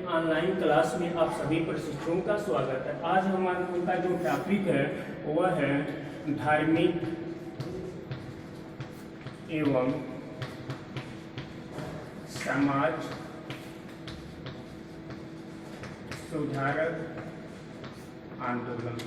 Online class में आप सभी प्रशिक्षुओं का स्वागत है। आज हमारा का जो टॉपिक है वह है धार्मिक एवं समाज सुधारक आंदोलन।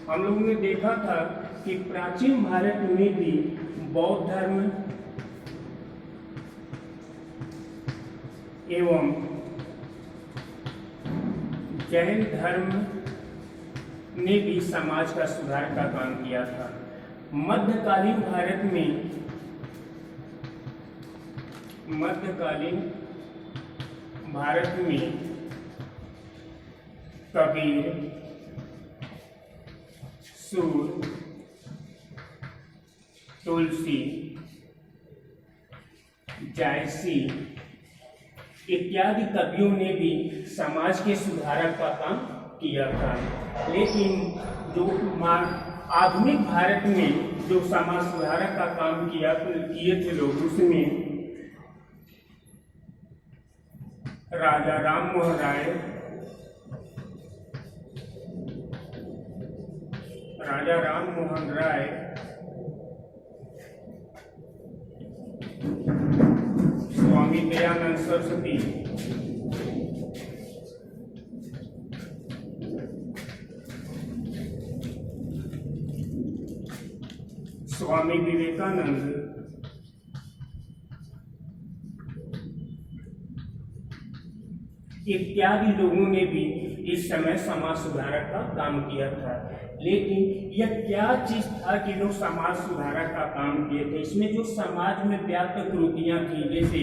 हम लोगों ने देखा था कि प्राचीन भारत में भी बौद्ध धर्म एवं जैन धर्म ने भी समाज का सुधार का काम किया था। मध्यकालीन भारत में कबीर, सूर, तुलसी, जायसी इत्यादि कवियों ने भी समाज के सुधारक का काम किया था। लेकिन जो आधुनिक भारत में जो समाज सुधारक का काम किए थे लोग, उसमें राजा राममोहन राय, स्वामी दयानंद सरस्वती, स्वामी विवेकानंद, इत्यादि लोगों ने भी इस समय समाज सुधारक का काम किया था। लेकिन यह क्या चीज था कि लोग समाज सुधारक का काम किए थे? इसमें जो समाज में व्याप्त त्रुटियां थी, जैसे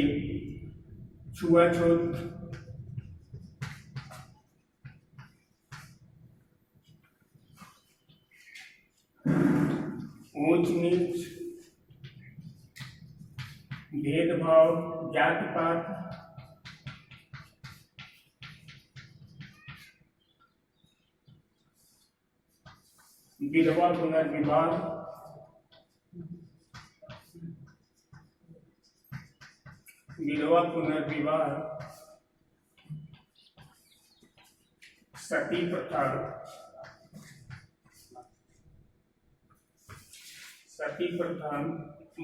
छुआछूत, ऊंच नीच, भेदभाव, जाति पात, विधवा पुनर्विवाह, सती प्रथा,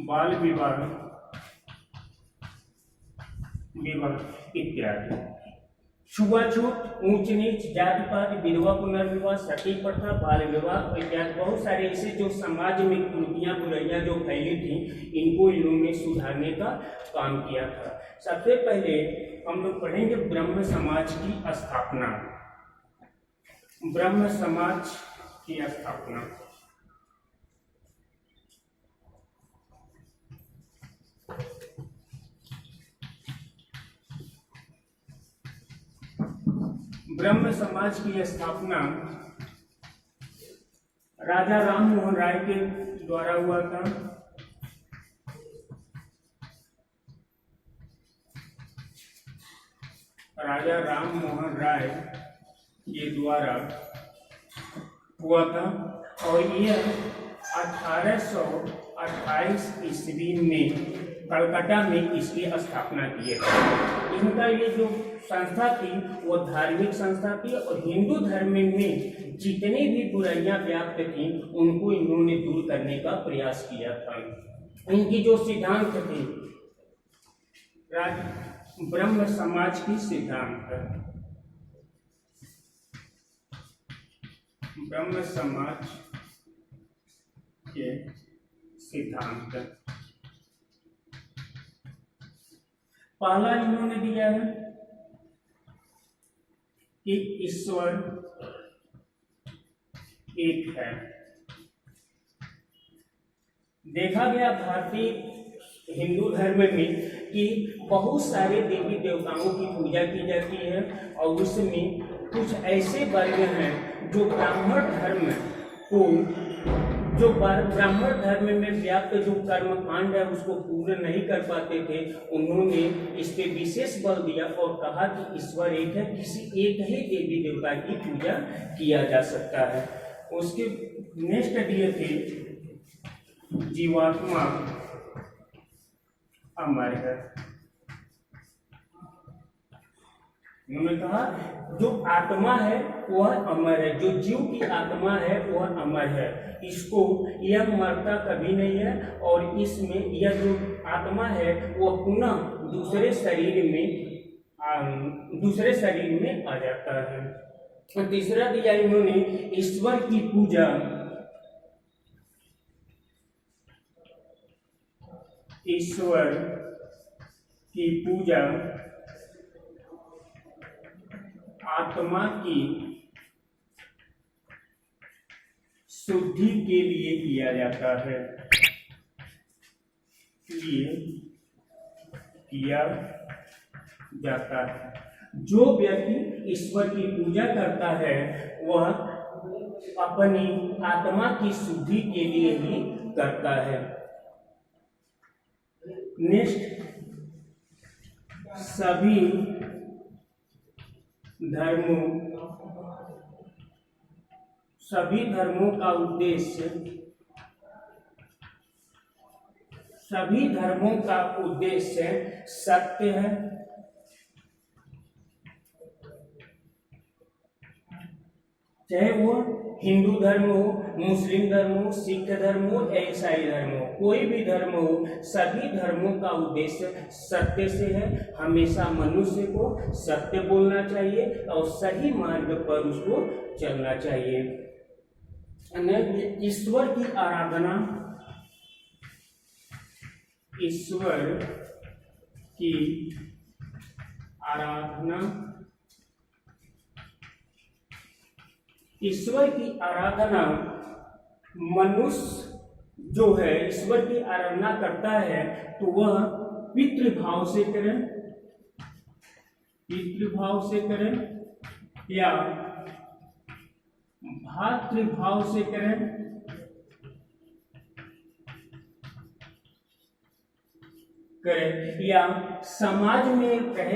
बाल विवाह इत्यादि। छुआछूत, ऊंच नीच, जाति पात, विधवा पुनर्विवाह, सती प्रथा, बाल विवाह इत्यादि बहुत सारे ऐसे जो समाज में त्रुटियां बुराइयां जो फैली थी, इनको इन्होंने सुधारने का काम किया था। सबसे पहले हम लोग पढ़ेंगे ब्रह्म समाज की स्थापना। ब्रह्म समाज की स्थापना ब्रह्म समाज की स्थापना राजा राममोहन राय के द्वारा हुआ था। राजा राममोहन राय के द्वारा हुआ था और यह 1828 ईस्वी में कलकत्ता में इसकी स्थापना की गई। इनका ये जो संस्था थी वो धार्मिक संस्था थी और हिंदू धर्म में जितनी भी बुराइयां व्याप्त थी उनको इन्होंने दूर करने का प्रयास किया था। इनकी जो सिद्धांत थे ब्रह्म समाज की सिद्धांत, ब्रह्म समाज के सिद्धांत पहला इन्होंने दिया है कि ईश्वर एक है। देखा गया भारतीय हिंदू धर्म में कि बहुत सारे देवी देवताओं की पूजा की जाती है और उसमें कुछ ऐसे वर्ग हैं जो ब्राह्मण धर्म में व्याप्त जो कर्म कांड है उसको पूर्ण नहीं कर पाते थे। उन्होंने इस पे विशेष बल दिया और कहा कि ईश्वर एक है, किसी एक ही देवी देवता की पूजा किया जा सकता है। उसके नेक्स्ट दिए थे जीवात्मा अमर है। उन्होंने कहा जो आत्मा है वह अमर है, जो जीव की आत्मा है वह अमर है, इसको यह मरता कभी नहीं है, और इसमें यह जो आत्मा है वह पुनः दूसरे शरीर में आ जाता है। तीसरा दिया इन्होंने ईश्वर की पूजा, ईश्वर की पूजा आत्मा की शुद्धि के लिए किया जाता है, किया जाता है। जो व्यक्ति ईश्वर की पूजा करता है वह अपनी आत्मा की शुद्धि के लिए ही करता है। नेक्स्ट, सभी धर्मों का उद्देश्य सत्य है, चाहे वो हिंदू धर्म हो, मुस्लिम धर्म हो, सिख धर्म हो, ईसाई धर्म हो, कोई भी धर्म हो, सभी धर्मों का उद्देश्य सत्य से है। हमेशा मनुष्य को सत्य बोलना चाहिए और सही मार्ग पर उसको चलना चाहिए। ईश्वर की आराधना, ईश्वर की आराधना, ईश्वर की आराधना मनुष्य जो है ईश्वर की आराधना करता है तो वह पितृभाव से करें, या भातृभाव से करें, या समाज में रह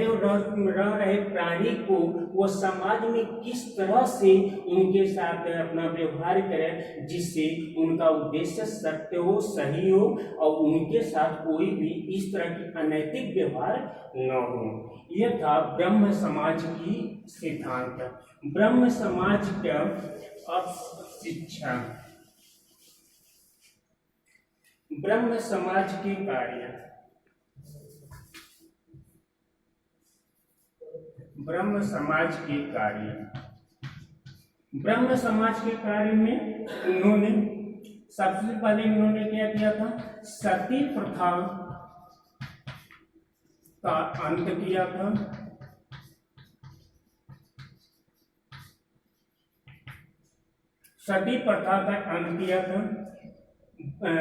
रहे प्राणी को वो समाज में किस तरह से उनके साथ अपना व्यवहार करें जिससे उनका उद्देश्य सत्य हो, सही हो और उनके साथ कोई भी इस तरह की अनैतिक व्यवहार न हो। यह था ब्रह्म समाज की सिद्धांत। ब्रह्म समाज का अब शिक्षा, ब्रह्म समाज के कार्य, ब्रह्म समाज के कार्य, ब्रह्म समाज के कार्य में उन्होंने सबसे पहले इन्होंने क्या किया था, सती प्रथा का अंत किया था। सती प्रथा का अंत किया था।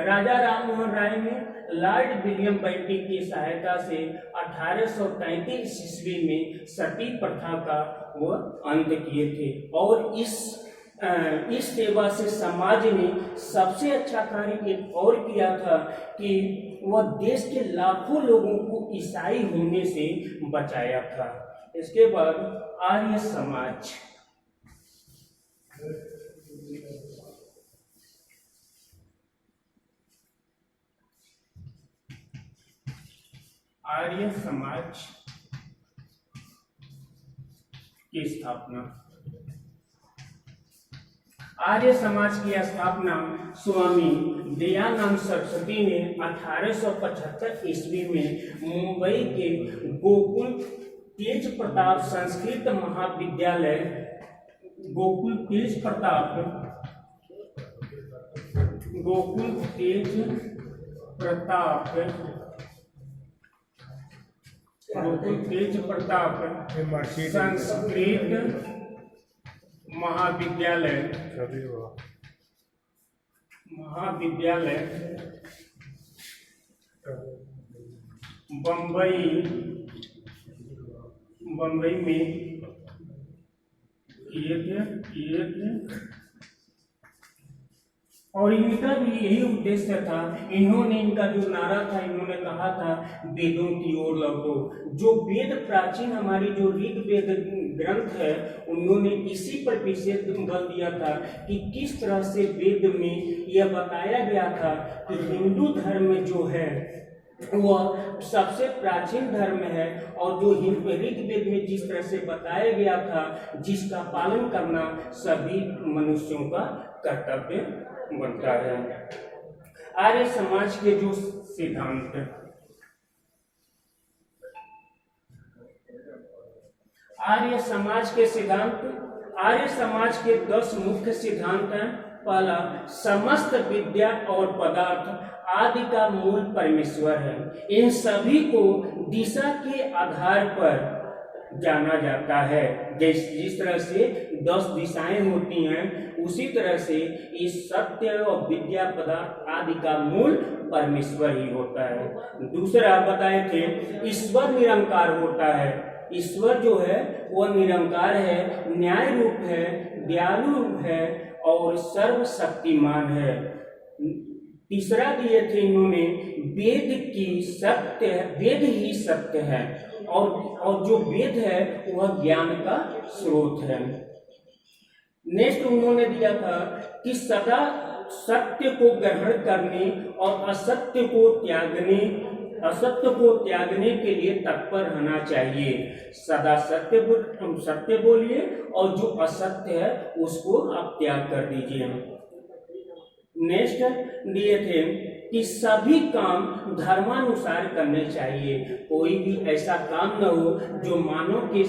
राजा राममोहन राय ने लॉर्ड विलियम बेंटिक की सहायता से 1833 ईस्वी में सती प्रथा का वह अंत किए थे, और इस सेवा से समाज ने सबसे अच्छा कार्य एक और किया था कि वह देश के लाखों लोगों को ईसाई होने से बचाया था। इसके बाद आर्य समाज, आर्य समाज की स्थापना। आर्य समाज की स्थापना स्वामी दयानंद सरस्वती ने 1875 ईस्वी में मुंबई के गोकुल तेज प्रताप संस्कृत महाविद्यालय, गोकुल तेज प्रताप संस्कृत महाविद्यालय बम्बई में किए थे, और इनका भी यही उद्देश्य था। इनका जो नारा था, इन्होंने कहा था वेदों की ओर लौटो। जो वेद प्राचीन हमारी जो ऋग्वेद ग्रंथ है, उन्होंने इसी पर विशेष बल दिया था कि किस तरह से वेद में यह बताया गया था कि हिंदू धर्म जो है वह सबसे प्राचीन धर्म है और जो ऋग्वेद में जिस तरह से बताया गया था, जिसका पालन करना सभी मनुष्यों का कर्तव्य बनता है। आर्य समाज के जो सिद्धांत, आर्य समाज के 10 मुख्य सिद्धांत हैं। पहला, समस्त विद्या और पदार्थ आदि का मूल परमेश्वर है। इन सभी को दिशा के आधार पर जाना जाता है। जिस तरह से 10 दिशाएं होती हैं, उसी तरह से इस सत्य और विद्या पदार्थ आदि का मूल परमेश्वर ही होता है। दूसरा बताए थे, ईश्वर निरंकार होता है। ईश्वर जो है वह निरंकार है, न्याय रूप है, दयालु रूप है और सर्वशक्तिमान है। तीसरा दिए थे इन्होंने, वेद ही सत्य है और जो वेद है वह ज्ञान का स्रोत है। नेक्स्ट उन्होंने दिया था कि सदा सत्य को ग्रहण करने और असत्य को त्यागने के लिए तत्पर रहना चाहिए। सदा सत्य बोलिए और जो असत्य है उसको आप त्याग कर दीजिए। नेक्स्ट दिए थे कि सभी काम धर्मानुसार करने चाहिए। कोई भी ऐसा काम न हो जो मानवीय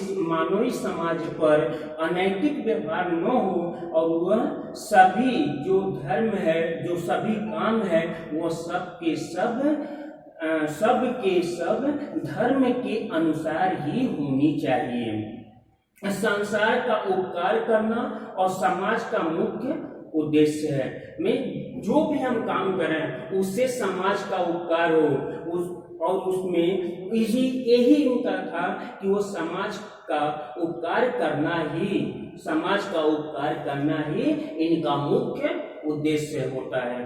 समाज पर अनैतिक व्यवहार न हो, और वह सभी जो धर्म है, जो सभी काम है, वह सब के सब धर्म के अनुसार ही होनी चाहिए। संसार का उपकार करना और समाज का मुख्य उद्देश्य है। में जो भी हम काम करें उससे समाज का उपकार हो, और उसमें यही उनका था कि वो समाज का उपकार करना ही इनका मुख्य उद्देश्य होता है।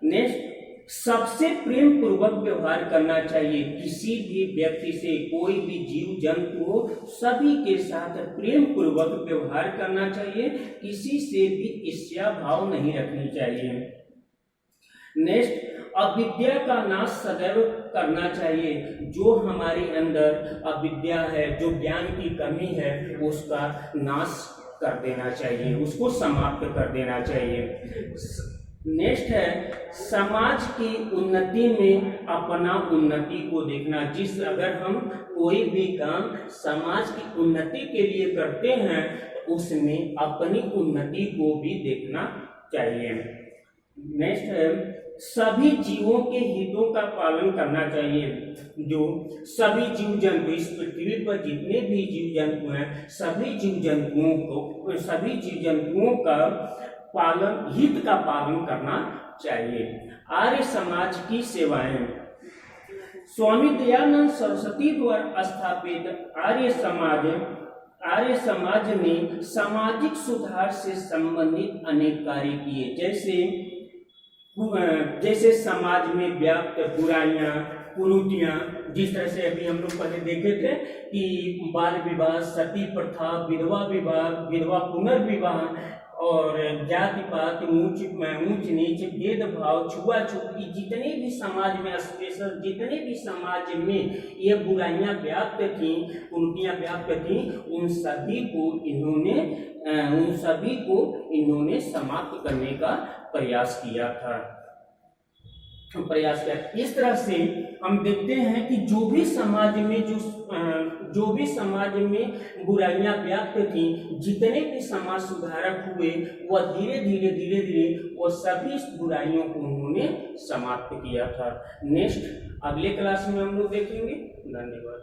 नेक्स्ट, सबसे प्रेम पूर्वक व्यवहार करना चाहिए। किसी भी व्यक्ति से, कोई भी जीव जंतु हो, सभी के साथ प्रेम पूर्वक व्यवहार करना चाहिए। किसी से भी ईर्ष्या भाव नहीं रखनी चाहिए। नेक्स्ट, अविद्या का नाश सदैव करना चाहिए। जो हमारे अंदर अविद्या है, जो ज्ञान की कमी है, उसका नाश कर देना चाहिए, उसको समाप्त कर देना चाहिए। नेक्स्ट है, समाज की उन्नति में अपना उन्नति को देखना। अगर हम कोई भी काम समाज की उन्नति के लिए करते हैं, उसमें अपनी उन्नति को भी देखना चाहिए। नेक्स्ट है, सभी जीवों के हितों का पालन करना चाहिए। जो सभी जीव जंतु, इस पृथ्वी पर जितने भी जीव जंतु हैं, सभी जीव जंतुओं का हित का पालन करना चाहिए। आर्य समाज की सेवाएं, स्वामी दयानंद सरस्वती द्वारा स्थापित आर्य समाज ने सामाजिक सुधार से संबंधित अनेक कार्य किए। जैसे समाज में व्याप्त बुराइयां, कुरीतियां, जिस तरह से अभी हम लोग पहले देखे थे कि बाल विवाह, सती प्रथा, विधवा विवाह, विधवा पुनर्विवाह और जाति पात, ऊंच नीच, भेदभाव, छुआछूत, जितने भी समाज में स्पेशल जितने भी समाज में ये बुराइयां व्याप्त थी, कुरीतियां व्याप्त थी, उन सभी को इन्होंने समाप्त करने का प्रयास किया। इस तरह से हम देखते हैं कि जो भी समाज में बुराइयां व्याप्त थी, जितने भी समाज सुधारक हुए, वह धीरे धीरे वो सभी बुराइयों को उन्होंने समाप्त किया था। नेक्स्ट अगले क्लास में हम लोग देखेंगे। धन्यवाद।